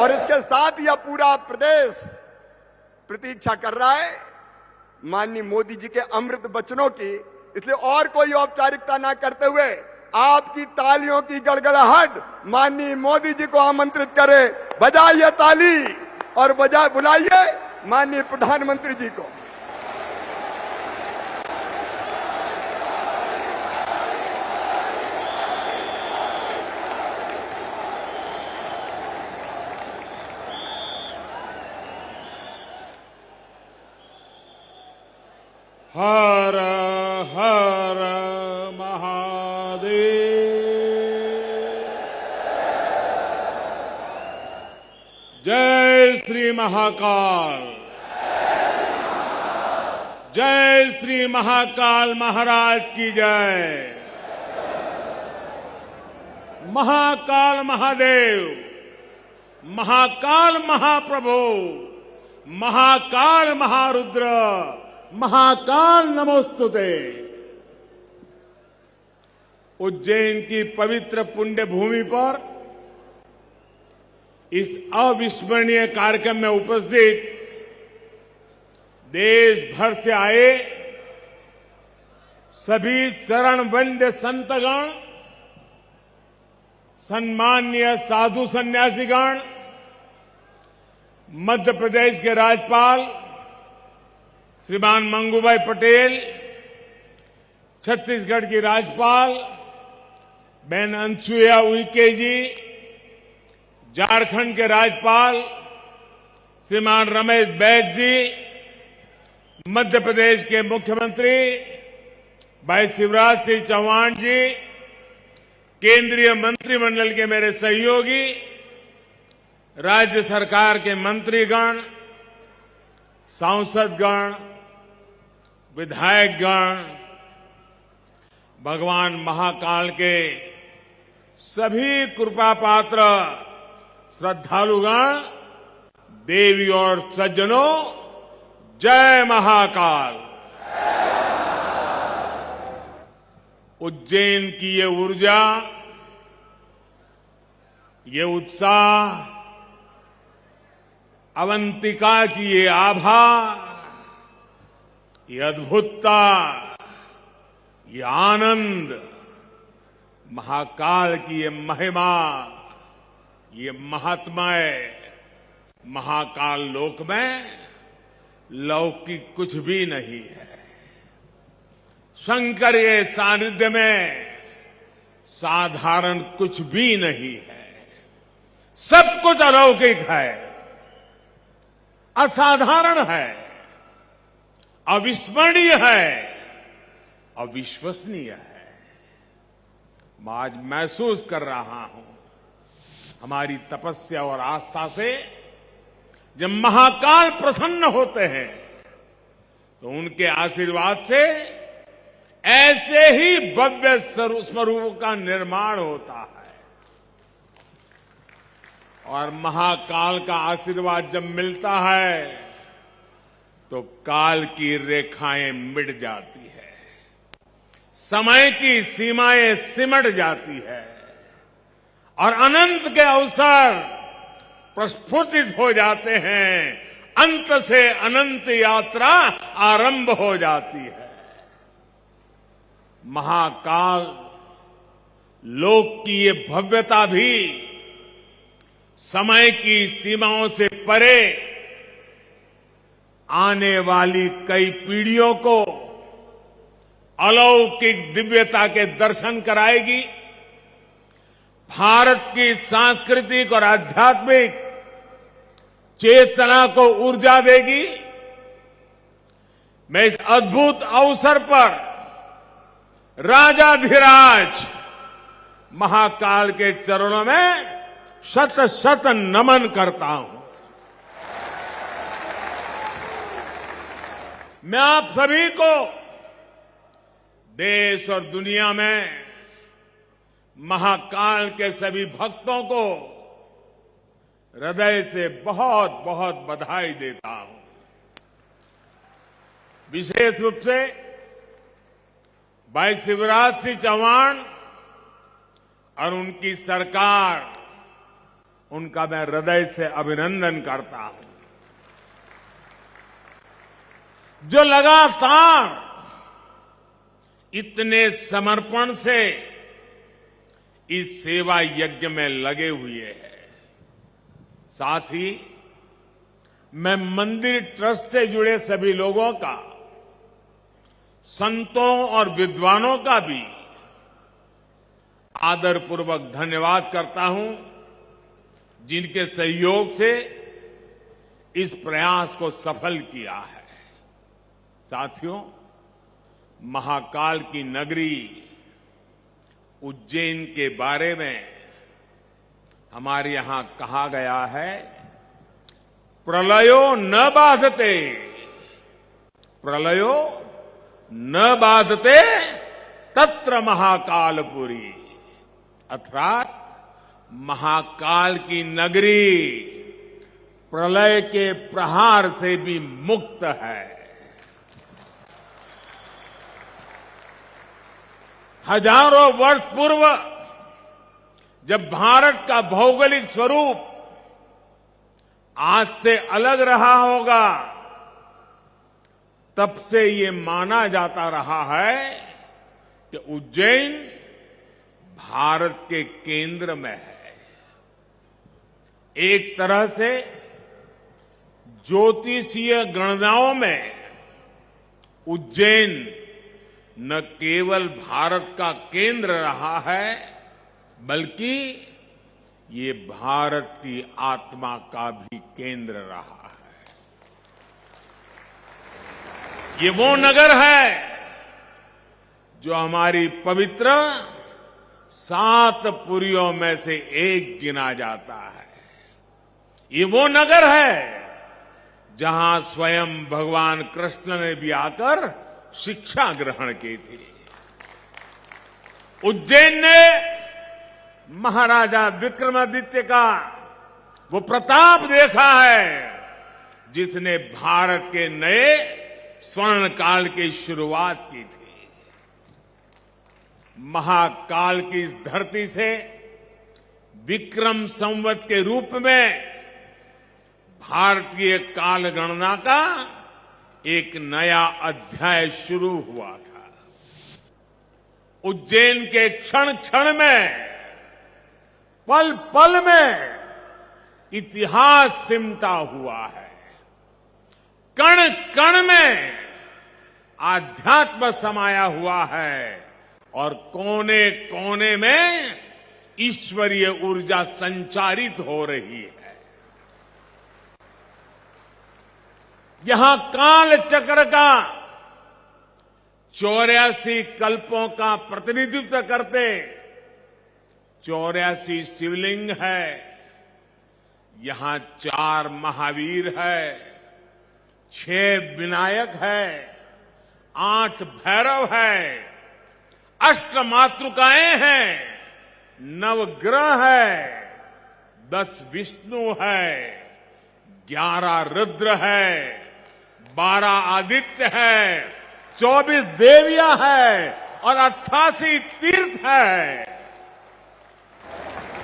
और इसके साथ यह पूरा प्रदेश प्रतीक्षा कर रहा है माननीय मोदी जी के अमृत वचनों की। इसलिए और कोई औपचारिकता ना करते हुए आपकी तालियों की गड़गड़ाहट माननीय मोदी जी को आमंत्रित करे। बजाइए ताली और बुलाइए माननीय प्रधानमंत्री जी को। हर हर महादेव। जय श्री महाकाल। जय श्री महाकाल महाराज की जय। महाकाल महादेव, महाकाल महाप्रभु, महाकाल महारुद्र, महाकाल नमोस्तुते। उज्जैन की पवित्र पुण्य भूमि पर इस अविस्मरणीय कार्यक्रम में उपस्थित देश भर से आए सभी चरण वंद्य संतगण, सम्माननीय साधु सन्यासीगण, मध्य प्रदेश के राज्यपाल श्रीमान मंगूभाई पटेल, छत्तीसगढ़ की राज्यपाल बहन अनसुईया उइके जी, झारखंड के राज्यपाल श्रीमान रमेश बैस जी, मध्य प्रदेश के मुख्यमंत्री भाई शिवराज सिंह चौहान जी, केंद्रीय मंत्रिमंडल के मेरे सहयोगी, राज्य सरकार के मंत्रीगण, सांसदगण, विधायकगण, भगवान महाकाल के सभी कृपा पात्र श्रद्धालुगण, देवी और सज्जनों, जय महाकाल। उज्जैन की ये ऊर्जा, ये उत्साह, अवंतिका की ये आभा, ये अद्भुतता, ये आनंद, महाकाल की ये महिमा, ये महात्मय, महाकाल लोक में लौकिक कुछ भी नहीं है। शंकर के सानिध्य में साधारण कुछ भी नहीं है। सब कुछ अलौकिक है, असाधारण है, अविस्मरणीय है, अविश्वसनीय है। मैं आज महसूस कर रहा हूं, हमारी तपस्या और आस्था से जब महाकाल प्रसन्न होते हैं तो उनके आशीर्वाद से ऐसे ही भव्य स्वरूप का निर्माण होता है। और महाकाल का आशीर्वाद जब मिलता है तो काल की रेखाएं मिट जाती है, समय की सीमाएं सिमट जाती है और अनंत के अवसर प्रस्फुटित हो जाते हैं। अंत से अनंत यात्रा आरंभ हो जाती है। महाकाल लोक की ये भव्यता भी समय की सीमाओं से परे आने वाली कई पीढ़ियों को अलौकिक दिव्यता के दर्शन कराएगी, भारत की सांस्कृतिक और आध्यात्मिक चेतना को ऊर्जा देगी। मैं इस अद्भुत अवसर पर राजाधिराज महाकाल के चरणों में शत शत नमन करता हूं। मैं आप सभी को देश और दुनिया में महाकाल के सभी भक्तों को हृदय से बहुत बहुत बधाई देता हूं। विशेष रूप से भाई शिवराज सिंह चौहान और उनकी सरकार उनका मैं हृदय से अभिनंदन करता हूं। जो लगातार इतने समर्पण से इस सेवा यज्ञ में लगे हुए हैं। साथ ही मैं मंदिर ट्रस्ट से जुड़े सभी लोगों का, संतों और विद्वानों का भी आदरपूर्वक धन्यवाद करता हूं, जिनके सहयोग से इस प्रयास को सफल किया है। साथियों, महाकाल की नगरी उज्जैन के बारे में हमारे यहां कहा गया है, प्रलयो न बाधते, प्रलयो न बाधते तत्र महाकालपुरी, अर्थात महाकाल की नगरी प्रलय के प्रहार से भी मुक्त है। हजारों वर्ष पूर्व जब भारत का भौगोलिक स्वरूप आज से अलग रहा होगा, तब से ये माना जाता रहा है कि उज्जैन भारत के केंद्र में है। एक तरह से ज्योतिषीय गणनाओं में उज्जैन न केवल भारत का केंद्र रहा है, बल्कि ये भारत की आत्मा का भी केंद्र रहा है। ये वो नगर है जो हमारी पवित्र 7 पुरियों में से एक गिना जाता है। ये वो नगर है जहां स्वयं भगवान कृष्ण ने भी आकर शिक्षा ग्रहण की थी। उज्जैन ने महाराजा विक्रमादित्य का वो प्रताप देखा है, जिसने भारत के नए स्वर्ण काल की शुरुआत की थी। महाकाल की इस धरती से विक्रम संवत के रूप में भारतीय काल गणना का एक नया अध्याय शुरू हुआ था। उज्जैन के क्षण क्षण में, पल पल में इतिहास सिमटा हुआ है। कण कण में आध्यात्म समाया हुआ है और कोने कोने में ईश्वरीय ऊर्जा संचारित हो रही है। यहां काल चक्र का 84 कल्पों का प्रतिनिधित्व करते 84 शिवलिंग है। यहां 4 महावीर है, 6 विनायक है, 8 भैरव है, 8 मातृकाएं हैं, 9 ग्रह है, 10 विष्णु है, 11 रुद्र है, 12 आदित्य है, 24 देवियां है और 88 तीर्थ है।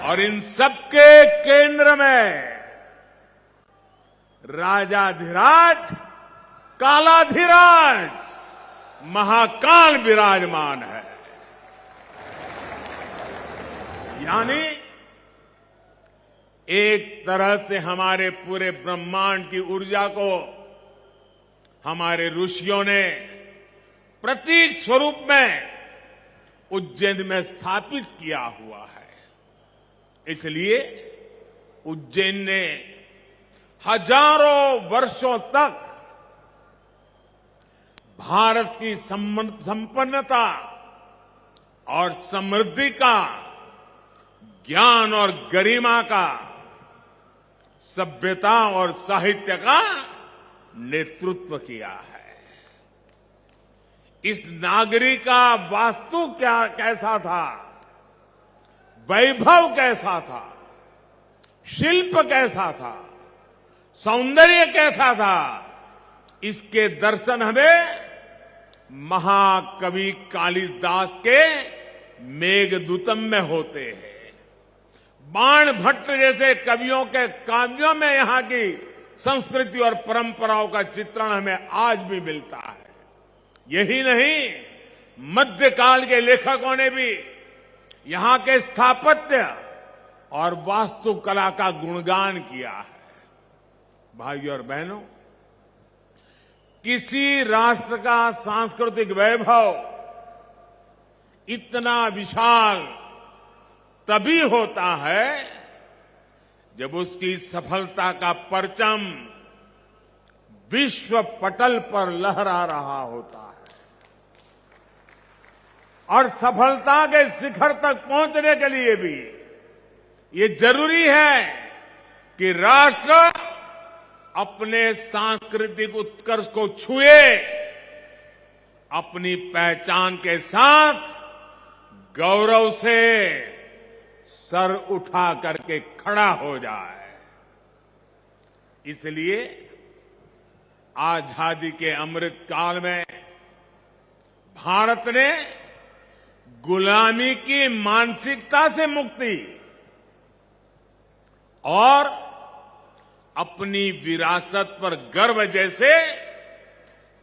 और इन सबके केंद्र में राजाधिराज, कालाधिराज, महाकाल विराजमान है। यानी एक तरह से हमारे पूरे ब्रह्मांड की ऊर्जा को हमारे ऋषियों ने प्रतीक स्वरूप में उज्जैन में स्थापित किया हुआ है। इसलिए उज्जैन ने हजारों वर्षों तक भारत की संपन्नता और समृद्धि का, ज्ञान और गरिमा का, सभ्यता और साहित्य का नेतृत्व किया है। इस नागरी का वास्तु कैसा था, वैभव कैसा था, शिल्प कैसा था, सौंदर्य कैसा था, इसके दर्शन हमें महाकवि कालिदास के मेघदूतम में होते हैं। बाण भट्ट जैसे कवियों के काव्यों में यहां की संस्कृति और परंपराओं का चित्रण हमें आज भी मिलता है। यही नहीं, मध्यकाल के लेखकों ने भी यहां के स्थापत्य और वास्तुकला का गुणगान किया है। भाइयों और बहनों, किसी राष्ट्र का सांस्कृतिक वैभव इतना विशाल तभी होता है जब उसकी सफलता का परचम विश्व पटल पर लहरा रहा होता है। और सफलता के शिखर तक पहुंचने के लिए भी ये जरूरी है कि राष्ट्र अपने सांस्कृतिक उत्कर्ष को छुए, अपनी पहचान के साथ गौरव से सर उठा करके खड़ा हो जाए। इसलिए आजादी के अमृत काल में भारत ने गुलामी की मानसिकता से मुक्ति और अपनी विरासत पर गर्व जैसे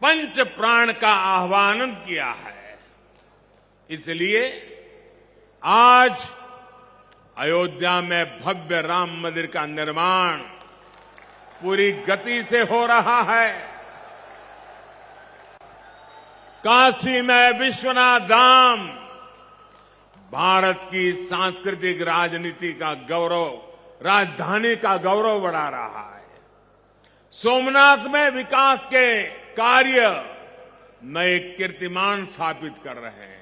पंच प्राण का आह्वान किया है। इसलिए आज अयोध्या में भव्य राम मंदिर का निर्माण पूरी गति से हो रहा है। काशी में विश्वनाथ धाम भारत की सांस्कृतिक राजनीति का गौरव, राजधानी का गौरव बढ़ा रहा है। सोमनाथ में विकास के कार्य नए कीर्तिमान स्थापित कर रहे हैं।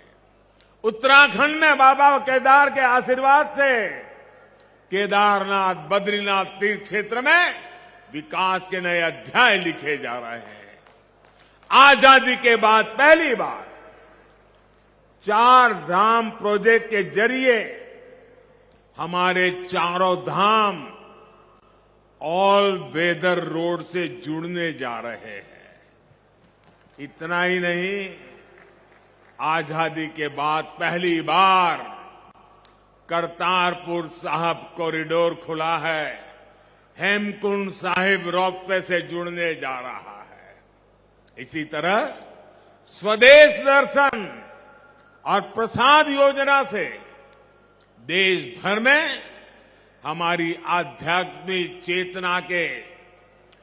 उत्तराखंड में बाबा केदार के आशीर्वाद से केदारनाथ, बद्रीनाथ तीर्थ क्षेत्र में विकास के नए अध्याय लिखे जा रहे हैं। आजादी के बाद पहली बार 4 धाम प्रोजेक्ट के जरिए हमारे चारों धाम ऑल वेदर रोड से जुड़ने जा रहे हैं। इतना ही नहीं, आजादी के बाद पहली बार करतारपुर साहिब कॉरिडोर खुला है, हेमकुंड साहिब रोपवे से जुड़ने जा रहा है। इसी तरह स्वदेश दर्शन और प्रसाद योजना से देश भर में हमारी आध्यात्मिक चेतना के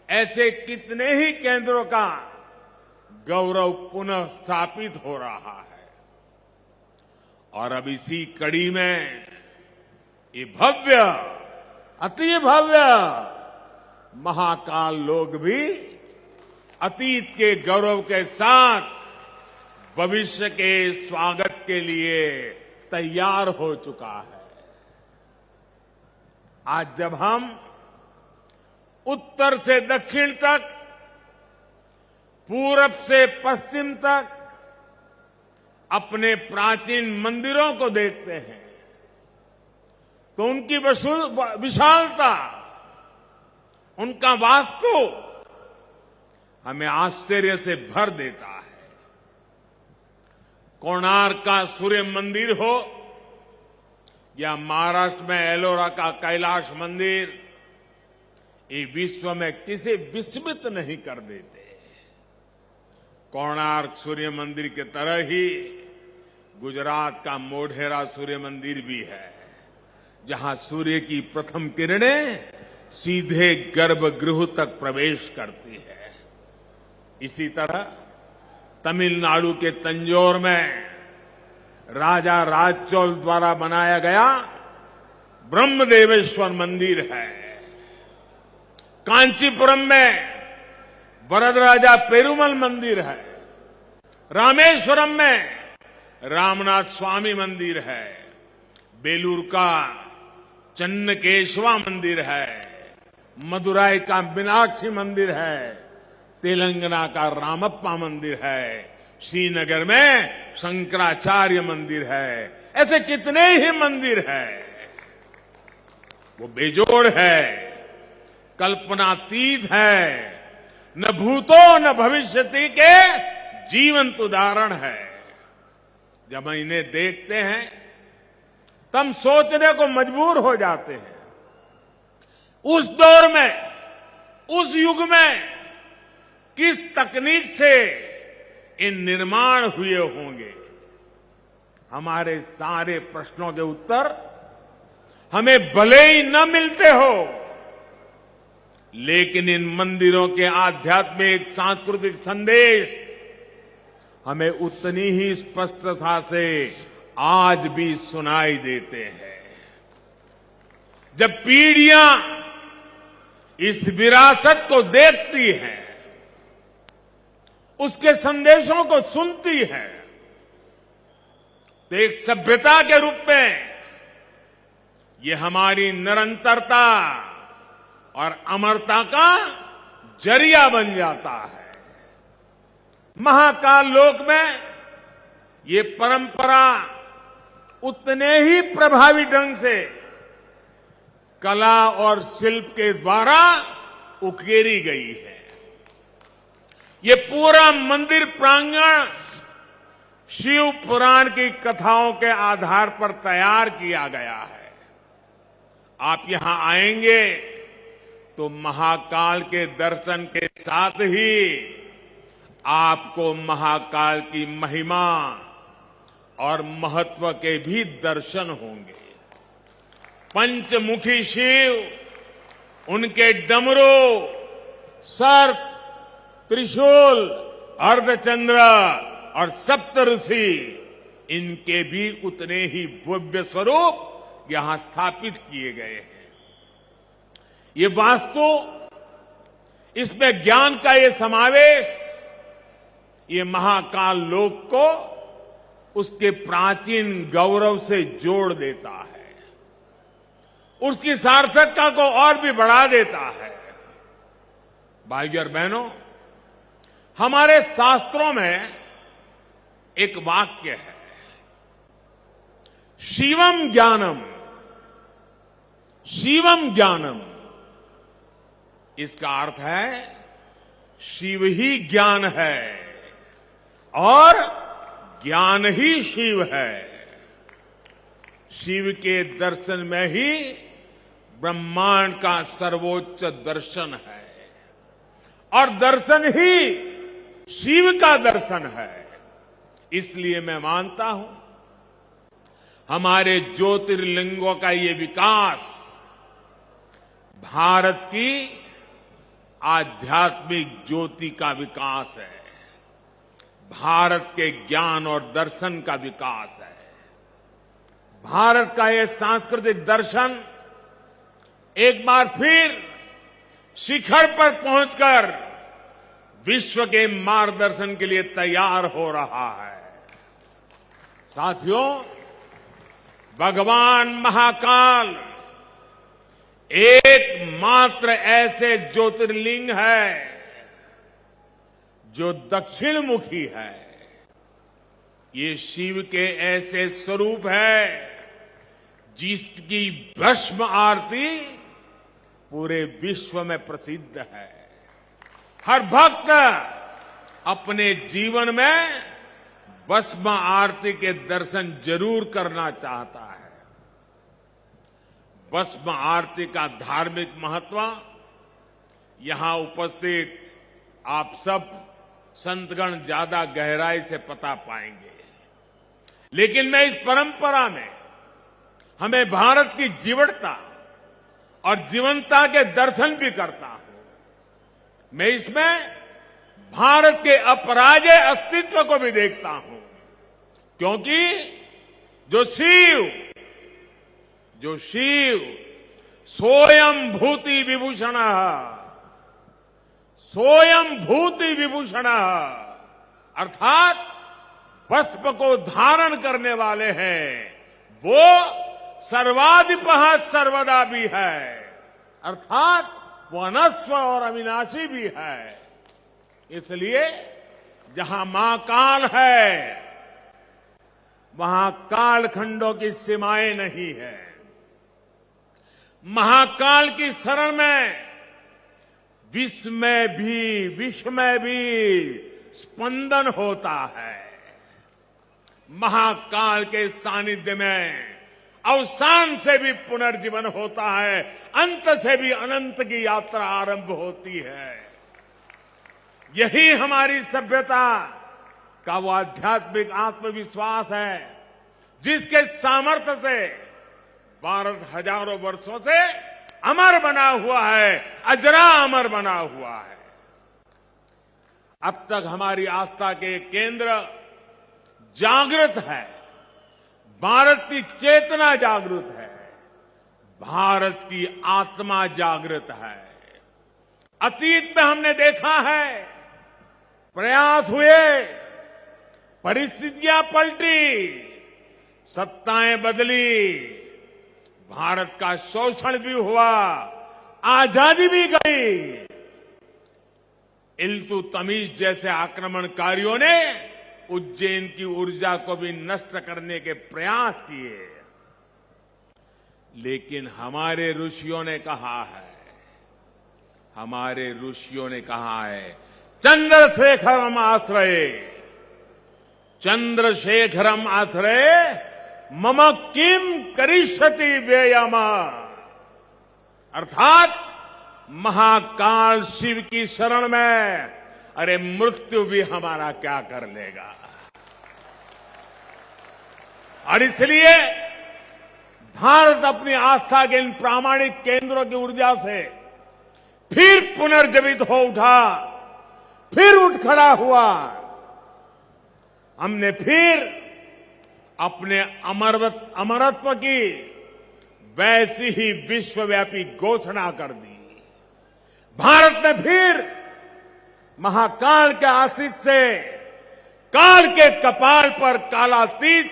ऐसे कितने ही केंद्रों का गौरव पुनः स्थापित हो रहा है। और अब इसी कड़ी में ये भव्य, अति भव्य महाकाल लोक भी अतीत के गौरव के साथ भविष्य के स्वागत के लिए तैयार हो चुका है। आज जब हम उत्तर से दक्षिण तक, पूरब से पश्चिम तक अपने प्राचीन मंदिरों को देखते हैं तो उनकी विशालता, उनका वास्तु हमें आश्चर्य से भर देता है। कोणार्क का सूर्य मंदिर हो या महाराष्ट्र में एलोरा का कैलाश मंदिर, ये विश्व में किसी विस्मित नहीं कर देते। कोणार्क सूर्य मंदिर के तरह ही गुजरात का मोढेरा सूर्य मंदिर भी है, जहां सूर्य की प्रथम किरणें सीधे गर्भगृह तक प्रवेश करती है। इसी तरह तमिलनाडु के तंजौर में राजा राजचोल द्वारा बनाया गया ब्रह्मदेवेश्वर मंदिर है। कांचीपुरम में वरदराजा पेरुमल मंदिर है। रामेश्वरम में रामनाथ स्वामी मंदिर है। बेलूर का चन्नकेशवा मंदिर है। मदुराई का मीनाक्षी मंदिर है। तेलंगाना का रामप्पा मंदिर है। श्रीनगर में शंकराचार्य मंदिर है। ऐसे कितने ही मंदिर हैं। वो बेजोड़ है, कल्पनातीत है, न भूतो न भविष्यति के जीवंत उदाहरण है। जब हम इन्हें देखते हैं तो हम सोचने को मजबूर हो जाते हैं, उस दौर में, उस युग में किस तकनीक से ये निर्माण हुए होंगे। हमारे सारे प्रश्नों के उत्तर हमें भले ही न मिलते हो, लेकिन इन मंदिरों के आध्यात्मिक सांस्कृतिक संदेश हमें उतनी ही स्पष्टता से आज भी सुनाई देते हैं। जब पीढ़ियां इस विरासत को देखती हैं, उसके संदेशों को सुनती हैं, तो एक सभ्यता के रूप में ये हमारी निरंतरता और अमरता का जरिया बन जाता है। महाकाल लोक में ये परंपरा उतने ही प्रभावी ढंग से कला और शिल्प के द्वारा उकेरी गई है। ये पूरा मंदिर प्रांगण शिव पुराण की कथाओं के आधार पर तैयार किया गया है। आप यहां आएंगे तो महाकाल के दर्शन के साथ ही आपको महाकाल की महिमा और महत्व के भी दर्शन होंगे। पंचमुखी शिव, उनके डमरू, सर्प, त्रिशूल, अर्धचंद्र और सप्तऋषि, इनके भी उतने ही भव्य स्वरूप यहां स्थापित किए गए हैं। ये वास्तु, इसमें ज्ञान का ये समावेश, ये महाकाल लोक को उसके प्राचीन गौरव से जोड़ देता है, उसकी सार्थकता को और भी बढ़ा देता है। भाइयों और बहनों, हमारे शास्त्रों में एक वाक्य है, शिवम ज्ञानम, शिवम ज्ञानम। इसका अर्थ है शिव ही ज्ञान है और ज्ञान ही शिव है। शिव के दर्शन में ही ब्रह्मांड का सर्वोच्च दर्शन है और दर्शन ही शिव का दर्शन है। इसलिए मैं मानता हूं, हमारे ज्योतिर्लिंगों का ये विकास भारत की आध्यात्मिक ज्योति का विकास है, भारत के ज्ञान और दर्शन का विकास है। भारत का ये सांस्कृतिक दर्शन एक बार फिर शिखर पर पहुंचकर विश्व के मार्गदर्शन के लिए तैयार हो रहा है। साथियों, भगवान महाकाल एकमात्र ऐसे ज्योतिर्लिंग है जो दक्षिण मुखी है। ये शिव के ऐसे स्वरूप है जिसकी भस्म आरती पूरे विश्व में प्रसिद्ध है। हर भक्त अपने जीवन में भस्म आरती के दर्शन जरूर करना चाहता है। भस्म आरती का धार्मिक महत्व यहां उपस्थित आप सब संतगण ज्यादा गहराई से पता पाएंगे, लेकिन मैं इस परंपरा में हमें भारत की जीवटता और जीवंतता के दर्शन भी करता हूं। मैं इसमें भारत के अपराजेय अस्तित्व को भी देखता हूं, क्योंकि जो शिव सोयम भूति विभूषण, सोयम भूति विभूषण, अर्थात भस्म को धारण करने वाले हैं, वो सर्वाधिपः सर्वदा भी है, अर्थात वो अनस्व और अविनाशी भी है। इसलिए जहां महाकाल है वहां कालखंडों की सीमाएं नहीं है। महाकाल की शरण में विश्व में भी स्पंदन होता है। महाकाल के सानिध्य में अवसान से भी पुनर्जीवन होता है, अंत से भी अनंत की यात्रा आरंभ होती है। यही हमारी सभ्यता का वो आध्यात्मिक आत्मविश्वास है जिसके सामर्थ्य से भारत हजारों वर्षों से अमर बना हुआ है, अजरा अमर बना हुआ है। अब तक हमारी आस्था के केंद्र जागृत है, भारत की चेतना जागृत है, भारत की आत्मा जागृत है। अतीत में हमने देखा है, प्रयास हुए, परिस्थितियां पलटी, सत्ताएं बदली, भारत का शोषण भी हुआ, आजादी भी गई। इल्तुतमिश जैसे आक्रमणकारियों ने उज्जैन की ऊर्जा को भी नष्ट करने के प्रयास किए, लेकिन हमारे ऋषियों ने कहा है, चंद्रशेखरम आश्रये, चंद्रशेखरम आश्रये मम किम करिष्यति व्ययम। अर्थात महाकाल शिव की शरण में अरे मृत्यु भी हमारा क्या कर लेगा। और इसलिए भारत अपनी आस्था के इन प्रामाणिक केंद्रों की ऊर्जा से फिर पुनर्जीवित हो उठा, फिर उठ खड़ा हुआ। हमने फिर अपने अमरत्व की वैसी ही विश्वव्यापी घोषणा कर दी। भारत ने फिर महाकाल के आशीष से काल के कपाल पर कालातीत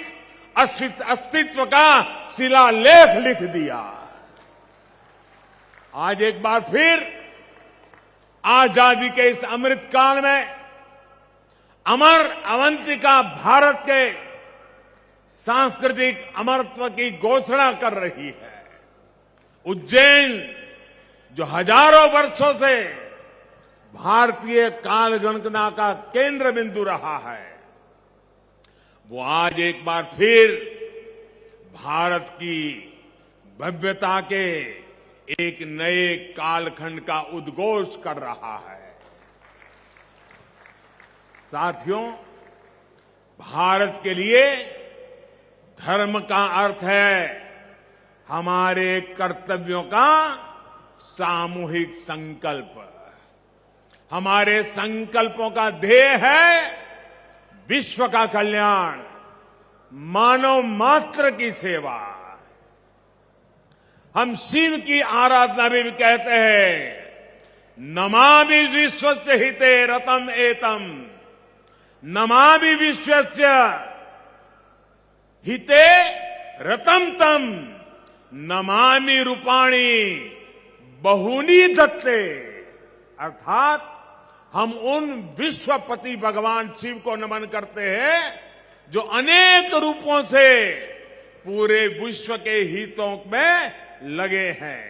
अस्तित्व का शिलालेख लिख दिया। आज एक बार फिर आजादी के इस अमृत काल में अमर अवंतिका भारत के सांस्कृतिक अमरत्व की घोषणा कर रही है। उज्जैन जो हजारों वर्षों से भारतीय काल गणना का केंद्र बिंदु रहा है, वो आज एक बार फिर भारत की भव्यता के एक नए कालखंड का उद्घोष कर रहा है। साथियों, भारत के लिए धर्म का अर्थ है हमारे कर्तव्यों का सामूहिक संकल्प। हमारे संकल्पों का ध्येय है विश्व का कल्याण, मानव मात्र की सेवा। हम शिव की आराधना भी कहते हैं, नमामि विश्वस्य हिते रतम एतम, नमामि विश्वस्य हिते रतम तम, नमामि रूपाणी बहुनी दत्ते। अर्थात हम उन विश्वपति भगवान शिव को नमन करते हैं जो अनेक रूपों से पूरे विश्व के हितों में लगे हैं।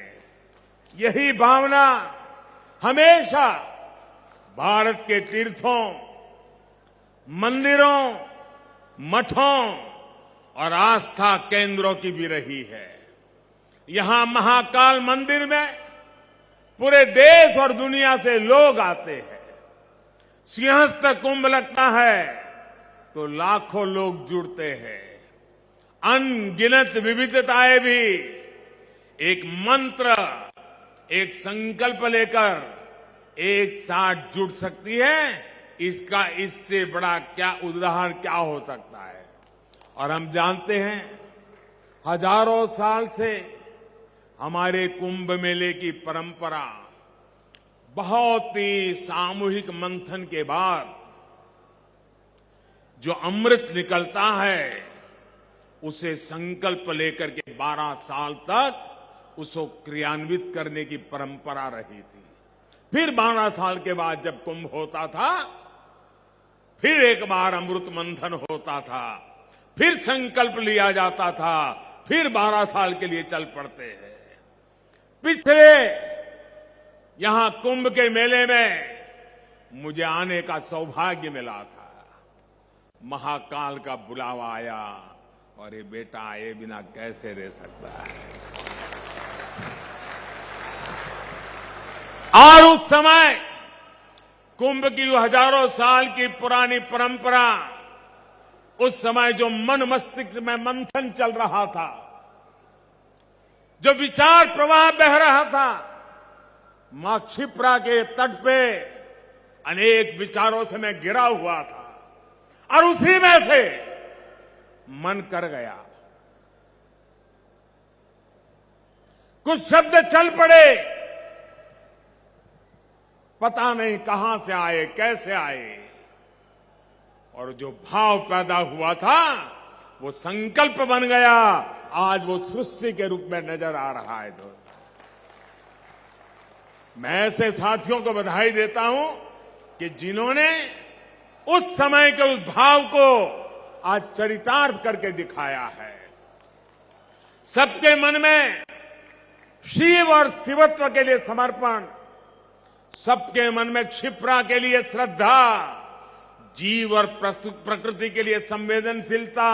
यही भावना हमेशा भारत के तीर्थों, मंदिरों, मठों और आस्था केंद्रों की भी रही है। यहां महाकाल मंदिर में पूरे देश और दुनिया से लोग आते हैं। सिंहस्थ कुंभ लगता है तो लाखों लोग जुड़ते हैं। अनगिनत विविधताएं भी एक मंत्र, एक संकल्प लेकर एक साथ जुड़ सकती है। इसका इससे बड़ा क्या उदाहरण क्या हो सकता है। और हम जानते हैं, हजारों साल से हमारे कुंभ मेले की परंपरा बहुत ही सामूहिक मंथन के बाद जो अमृत निकलता है, उसे संकल्प लेकर के 12 साल तक उसको क्रियान्वित करने की परंपरा रही थी। फिर 12 साल के बाद जब कुंभ होता था, फिर एक बार अमृत मंथन होता था, फिर संकल्प लिया जाता था, फिर 12 साल के लिए चल पड़ते हैं। पिछले यहां कुंभ के मेले में मुझे आने का सौभाग्य मिला था। महाकाल का बुलावा आया, और ये बेटा आए बिना कैसे रह सकता है। और उस समय कुंभ की हजारों साल की पुरानी परंपरा, उस समय जो मन मस्तिष्क में मंथन चल रहा था, जो विचार प्रवाह बह रहा था, मां क्षिप्रा के तट पे अनेक विचारों से मैं घिरा हुआ था और उसी में से मन कर गया। कुछ शब्द चल पड़े, पता नहीं कहां से आए, कैसे आए, और जो भाव पैदा हुआ था वो संकल्प बन गया। आज वो सृष्टि के रूप में नजर आ रहा है। दोस्तों, मैं ऐसे साथियों को बधाई देता हूं कि जिन्होंने उस समय के उस भाव को आज चरितार्थ करके दिखाया है। सबके मन में शिव और शिवत्व के लिए समर्पण, सबके मन में क्षिप्रा के लिए श्रद्धा, जीव और प्रकृति के लिए संवेदनशीलता,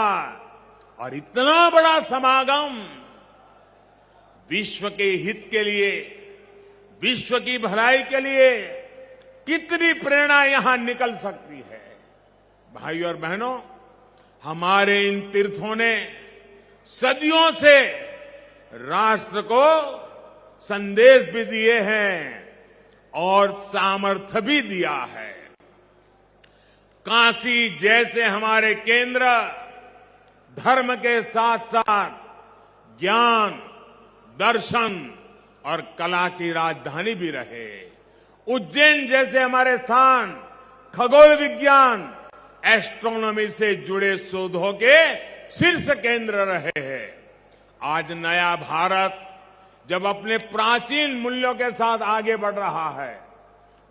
और इतना बड़ा समागम विश्व के हित के लिए, विश्व की भलाई के लिए कितनी प्रेरणा यहां निकल सकती है। भाइयों और बहनों, हमारे इन तीर्थों ने सदियों से राष्ट्र को संदेश भी दिए हैं और सामर्थ्य भी दिया है। काशी जैसे हमारे केंद्र धर्म के साथ साथ ज्ञान, दर्शन और कला की राजधानी भी रहे। उज्जैन जैसे हमारे स्थान खगोल विज्ञान, एस्ट्रोनॉमी से जुड़े शोधों के शीर्ष केंद्र रहे हैं। आज नया भारत जब अपने प्राचीन मूल्यों के साथ आगे बढ़ रहा है,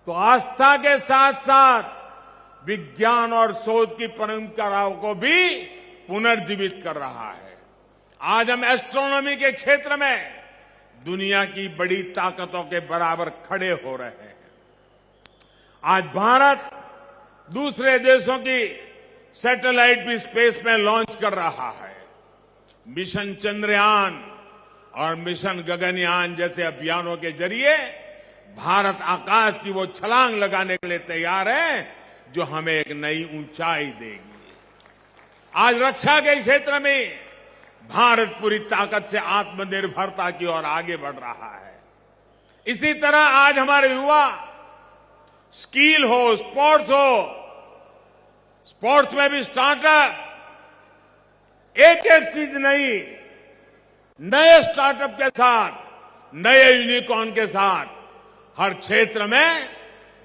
तो आस्था के साथ साथ विज्ञान और शोध की परंपराओं को भी पुनर्जीवित कर रहा है। आज हम एस्ट्रोनॉमी के क्षेत्र में दुनिया की बड़ी ताकतों के बराबर खड़े हो रहे हैं। आज भारत दूसरे देशों की सैटेलाइट भी स्पेस में लॉन्च कर रहा है। मिशन चंद्रयान और मिशन गगनयान जैसे अभियानों के जरिए भारत आकाश की वो छलांग लगाने के लिए तैयार है जो हमें एक नई ऊंचाई देगी। आज रक्षा के क्षेत्र में भारत पूरी ताकत से आत्मनिर्भरता की ओर आगे बढ़ रहा है। इसी तरह आज हमारे युवा स्किल हो, स्पोर्ट्स हो, स्पोर्ट्स में भी स्टार्टअप, एक एक चीज नहीं, नए स्टार्टअप के साथ, नए यूनिकॉर्न के साथ हर क्षेत्र में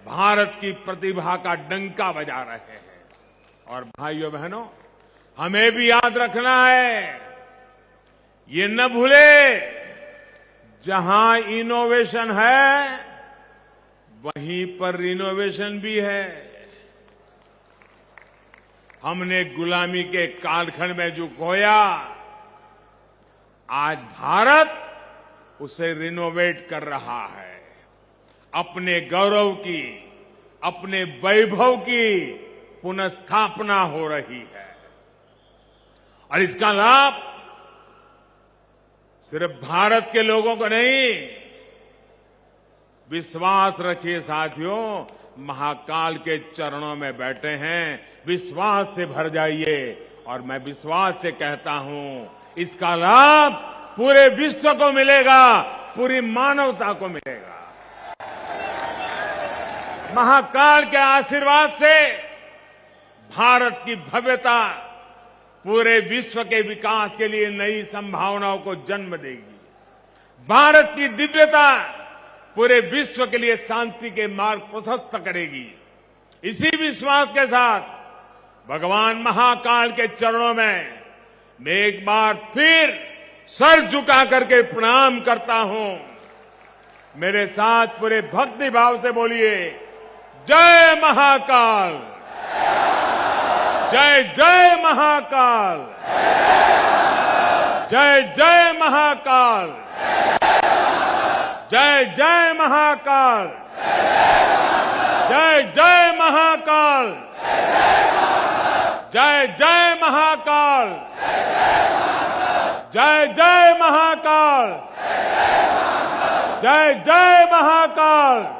भारत की प्रतिभा का डंका बजा रहे हैं। और भाइयों बहनों, हमें भी याद रखना है, ये न भूले, जहां इनोवेशन है वहीं पर रिनोवेशन भी है। हमने गुलामी के कालखंड में जो खोया, आज भारत उसे रिनोवेट कर रहा है। अपने गौरव की, अपने वैभव की पुनर्स्थापना हो रही है और इसका लाभ सिर्फ भारत के लोगों को नहीं, विश्वास रखिए साथियों, महाकाल के चरणों में बैठे हैं, विश्वास से भर जाइए। और मैं विश्वास से कहता हूं, इसका लाभ पूरे विश्व को मिलेगा, पूरी मानवता को मिलेगा। महाकाल के आशीर्वाद से भारत की भव्यता पूरे विश्व के विकास के लिए नई संभावनाओं को जन्म देगी। भारत की दिव्यता पूरे विश्व के लिए शांति के मार्ग प्रशस्त करेगी। इसी विश्वास के साथ भगवान महाकाल के चरणों में मैं एक बार फिर सर झुका करके प्रणाम करता हूं। मेरे साथ पूरे भक्ति भाव से बोलिए, जय महाकाल, जय जय महाकाल, जय जय महाकाल, जय जय महाकाल, जय जय महाकाल, जय जय महाकाल। जय जय महाकाल, जय जय महाकाल।